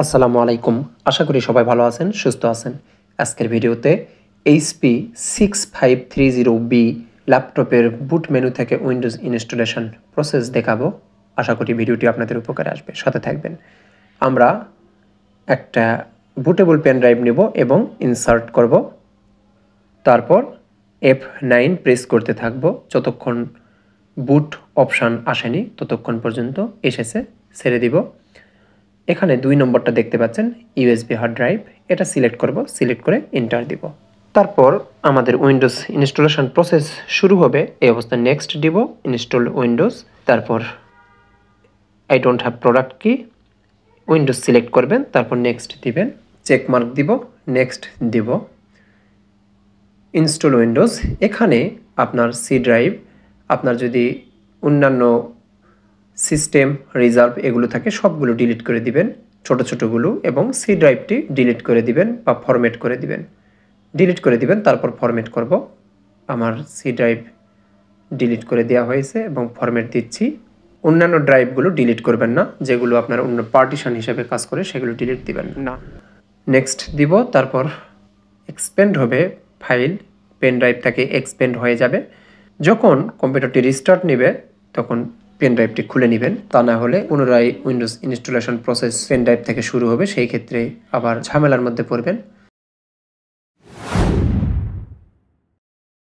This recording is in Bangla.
আসসালামু আলাইকুম। আশা করি সবাই ভালো আছেন, সুস্থ আছেন। আজকের ভিডিওতে এইচপি 6530বি ল্যাপটপের বুট মেনু থেকে উইন্ডোজ ইনস্টলেশন প্রসেস দেখাবো। আশা করি ভিডিওটি আপনাদের উপকারে আসবে, সাথে থাকবেন। আমরা একটা বুটেবল পেন ড্রাইভ নেব এবং ইনসার্ট করব। তারপর F9 প্রেস করতে থাকবো যতক্ষণ বুট অপশান আসেনি, ততক্ষণ পর্যন্ত এসেছে ছেড়ে দিব। এখানে 2 নম্বরটা দেখতে পাচ্ছেন, ইউএসবি হার্ড ড্রাইভ, এটা সিলেক্ট করব। সিলেক্ট করে এন্টার দিব। তারপর আমাদের উইন্ডোজ ইনস্টলেশন প্রসেস শুরু হবে। এই অবস্থায় নেক্সট দিব, ইনস্টল উইন্ডোজ। তারপর আই ডোন্ট হ্যাভ প্রোডাক্ট কি, উইন্ডোজ সিলেক্ট করবেন, তারপর নেক্সট দিবেন, চেক মার্ক দিব, নেক্সট দিব। ইনস্টল উইন্ডোজ, এখানে আপনার সি ড্রাইভ, আপনার যদি অন্যান্য সিস্টেম রিজার্ভ এগুলো থাকে সবগুলো ডিলিট করে দিবেন, ছোট ছোটগুলো, এবং সি ড্রাইভটি ডিলিট করে দিবেন বা ফরম্যাট করে দিবেন। ডিলিট করে দিবেন, তারপর ফরম্যাট করব। আমার সি ড্রাইভ ডিলিট করে দেওয়া হয়েছে এবং ফরম্যাট দিচ্ছি। অন্যান্য ড্রাইভগুলো ডিলিট করবেন না, যেগুলো আপনার অন্য পার্টিশন হিসেবে কাজ করে সেগুলো ডিলিট দিবেন না। নেক্সট দিব, তারপর এক্সপেন্ড হবে ফাইল, পেন ড্রাইভ থেকে এক্সপেন্ড হয়ে যাবে। যখন কম্পিউটারটি রিস্টার্ট নেবে তখন পেন ড্রাইভটি খুলে নেবেন, তা না হলে পুনরায় Windows installation process pen drive থেকে শুরু হবে, সেই ক্ষেত্রে আবার ঝামেলার মধ্যে পড়বেন।